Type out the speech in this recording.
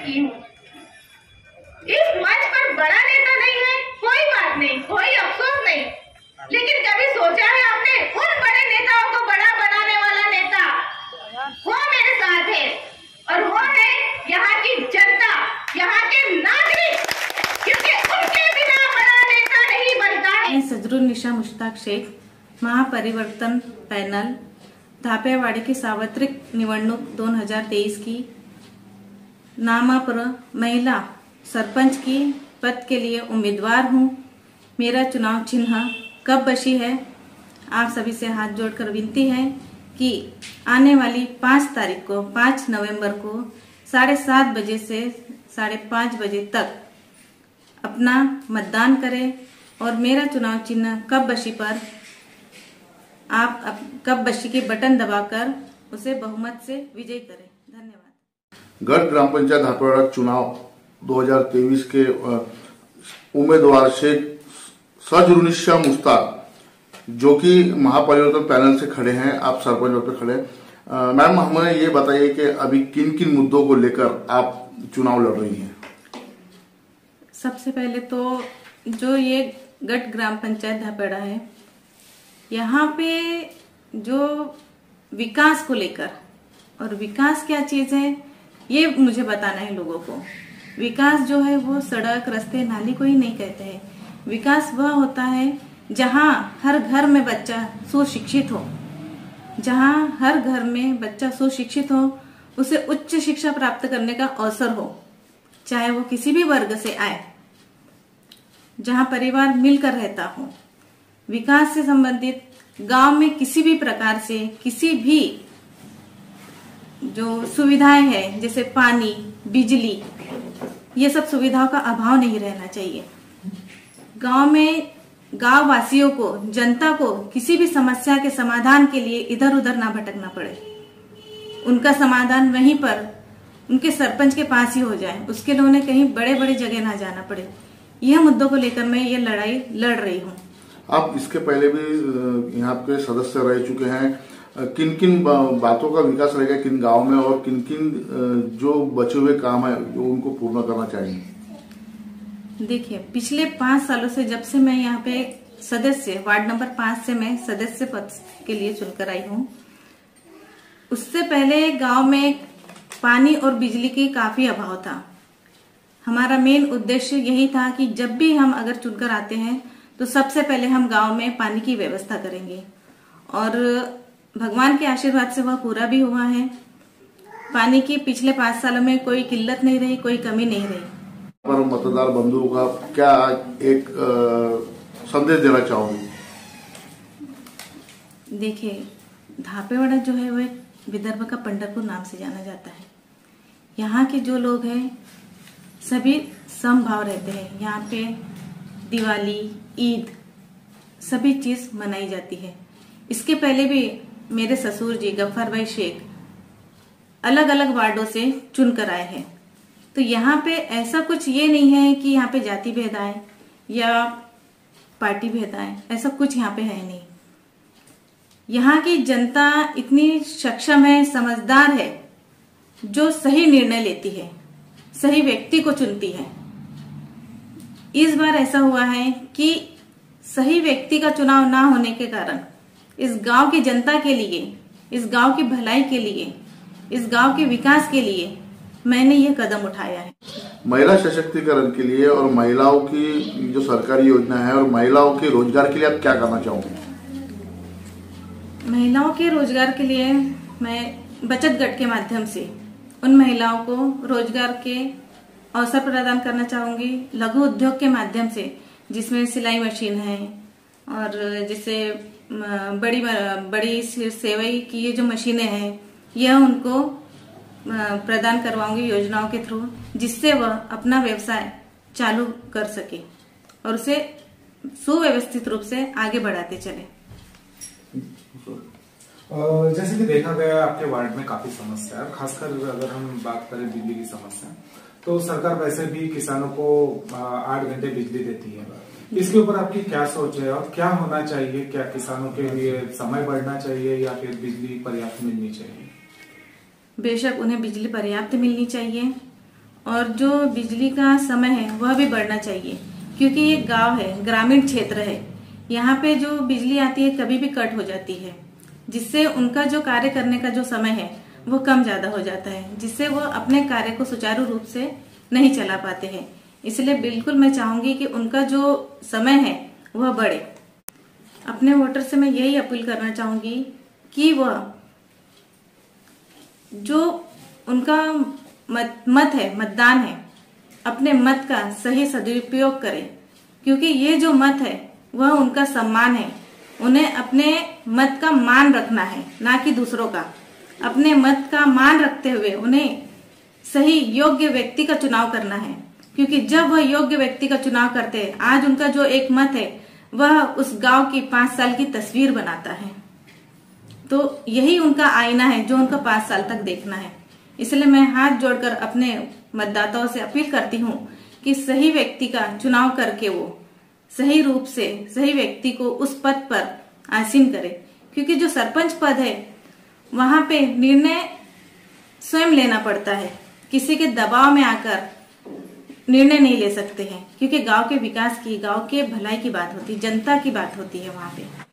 की हूँ। इस मंच पर बड़ा नेता नहीं है, कोई बात नहीं, कोई अफसोस नहीं, लेकिन कभी सोचा है आपने उन बड़े नेताओं को बड़ा बनाने वाला नेता वो मेरे साथ है, और वो है यहाँ की जनता, यहाँ के नागरिक, क्योंकि उनके बिना बड़ा नेता नहीं बनता है। सजरुन्निसा मुश्ताक शेख, महापरिवर्तन पैनल धापेवाडी की सार्वत्रिक निवडणूक 2023 की नामांकन महिला सरपंच की पद के लिए उम्मीदवार हूँ। मेरा चुनाव चिन्ह कपबशी है। आप सभी से हाथ जोड़कर विनती है कि आने वाली 5 तारीख को 5 नवंबर को 7:30 बजे से 5:30 बजे तक अपना मतदान करें और मेरा चुनाव चिन्ह कपबशी पर आप कपबशी के बटन दबाकर उसे बहुमत से विजयी करें। धन्यवाद। गढ़ ग्राम पंचायत धापेवाड़ा चुनाव 2023 के उम्मीदवार शेख सजरुन्निसा मुश्ताक, जो कि महापरिवर्तन पैनल से खड़े हैं, आप सरपंच पद पर खड़े हैं। मैम, हमें ये बताइए कि अभी किन किन मुद्दों को लेकर आप चुनाव लड़ रही हैं? सबसे पहले तो जो ये गढ़ ग्राम पंचायत धापेवाड़ा है, यहाँ पे जो विकास को लेकर, और विकास क्या चीज है ये मुझे बताना है लोगों को। विकास जो है वो सड़क, रास्ते, नाली को ही नहीं कहते हैं। विकास वह होता है जहाँ हर घर में बच्चा सुशिक्षित हो, जहाँ हर घर में बच्चा सुशिक्षित हो, उसे उच्च शिक्षा प्राप्त करने का अवसर हो, चाहे वो किसी भी वर्ग से आए, जहाँ परिवार मिलकर रहता हो। विकास से संबंधित गांव में किसी भी प्रकार से किसी भी जो सुविधाएं हैं, जैसे पानी, बिजली, ये सब सुविधाओं का अभाव नहीं रहना चाहिए। गांव में गांव वासियों को, जनता को किसी भी समस्या के समाधान के लिए इधर उधर ना भटकना पड़े, उनका समाधान वहीं पर उनके सरपंच के पास ही हो जाए, उसके लिए उन्हें कहीं बड़े बड़े जगह ना जाना पड़े। यह मुद्दों को लेकर मैं ये लड़ाई लड़ रही हूँ। आप इसके पहले भी यहाँ के सदस्य रह चुके हैं। किन किन बातों का विकास रहेगा किन गांव में, और किन किन जो बचे हुए काम है जो उनको पूर्ण करना चाहिए? देखिए, पिछले 5 सालों से जब से मैं यहाँ पे सदस्य, वार्ड नंबर 5 से मैं सदस्य पद के लिए चुनकर आई हूँ, उससे पहले गांव में पानी और बिजली की काफी अभाव था। हमारा मेन उद्देश्य यही था कि जब भी हम अगर चुनकर आते हैं तो सबसे पहले हम गांव में पानी की व्यवस्था करेंगे, और भगवान के आशीर्वाद से वह पूरा भी हुआ है। पानी की पिछले 5 सालों में कोई किल्लत नहीं रही, कोई कमी नहीं रही। पर मतदार बंधुओं का क्या एक संदेश देना चाहूंगी? देखिए, धापेवाड़ा जो है वो एक विदर्भ का पंढरपुर नाम से जाना जाता है। यहाँ के जो लोग हैं सभी समभाव रहते हैं। यहाँ पे दिवाली, ईद, सभी चीज मनाई जाती है। इसके पहले भी मेरे ससुर जी गफ्फार भाई शेख अलग अलग वार्डों से चुनकर आए हैं। तो यहाँ पे ऐसा कुछ ये नहीं है कि यहाँ पे जाति भेद आए या पार्टी भेद आए, ऐसा कुछ यहाँ पे है नहीं। यहाँ की जनता इतनी सक्षम है, समझदार है, जो सही निर्णय लेती है, सही व्यक्ति को चुनती है। इस बार ऐसा हुआ है कि सही व्यक्ति का चुनाव ना होने के कारण इस गांव की जनता के लिए, इस गांव की भलाई के लिए, इस गांव के विकास के लिए मैंने ये कदम उठाया है। महिला सशक्तिकरण के लिए और महिलाओं की जो सरकारी योजना है और महिलाओं के रोजगार के लिए आप क्या करना चाहोगे? महिलाओं के रोजगार के लिए मैं बचत गट के माध्यम से उन महिलाओं को रोजगार के अवसर प्रदान करना चाहूंगी। लघु उद्योग के माध्यम से, जिसमें सिलाई मशीन है और जैसे बड़ी सेवई की ये जो मशीनें हैं, यह उनको प्रदान करवाऊंगी योजनाओं के थ्रू, जिससे वह अपना व्यवसाय चालू कर सके और उसे सुव्यवस्थित रूप से आगे बढ़ाते चले। जैसे कि देखा गया आपके वार्ड में काफी समस्या है, खासकर अगर हम बात करें बिजली की समस्या, तो सरकार वैसे भी किसानों को 8 घंटे बिजली देती है। इसके ऊपर आपकी क्या सोच है और क्या होना चाहिए? क्या किसानों के लिए समय बढ़ना चाहिए या फिर बिजली पर्याप्त मिलनी चाहिए? बेशक उन्हें बिजली पर्याप्त मिलनी चाहिए और जो बिजली का समय है वह भी बढ़ना चाहिए, क्योंकि ये गांव है, ग्रामीण क्षेत्र है। यहाँ पे जो बिजली आती है कभी भी कट हो जाती है, जिससे उनका जो कार्य करने का जो समय है वो कम ज्यादा हो जाता है, जिससे वो अपने कार्य को सुचारू रूप से नहीं चला पाते हैं। इसलिए बिल्कुल मैं चाहूंगी कि उनका जो समय है वह बढ़े। अपने वोटर से मैं यही अपील करना चाहूंगी कि वह जो उनका मत है, मतदान है, अपने मत का सही सदुपयोग करें, क्योंकि ये जो मत है वह उनका सम्मान है। उन्हें अपने मत का मान रखना है, ना कि दूसरों का। अपने मत का मान रखते हुए उन्हें सही योग्य व्यक्ति का चुनाव करना है, क्योंकि जब वह योग्य व्यक्ति का चुनाव करते हैं, आज उनका जो एक मत है वह उस गांव की 5 साल की तस्वीर बनाता है। तो यही उनका आईना है जो उनका 5 साल तक देखना है। इसलिए मैं हाथ जोड़कर अपने मतदाताओं से अपील करती हूँ कि सही व्यक्ति का चुनाव करके वो सही रूप से सही व्यक्ति को उस पद पर आसीन करे, क्योंकि जो सरपंच पद है वहां पे निर्णय स्वयं लेना पड़ता है। किसी के दबाव में आकर निर्णय नहीं ले सकते हैं, क्योंकि गांव के विकास की, गांव के भलाई की बात होती है, जनता की बात होती है वहां पे।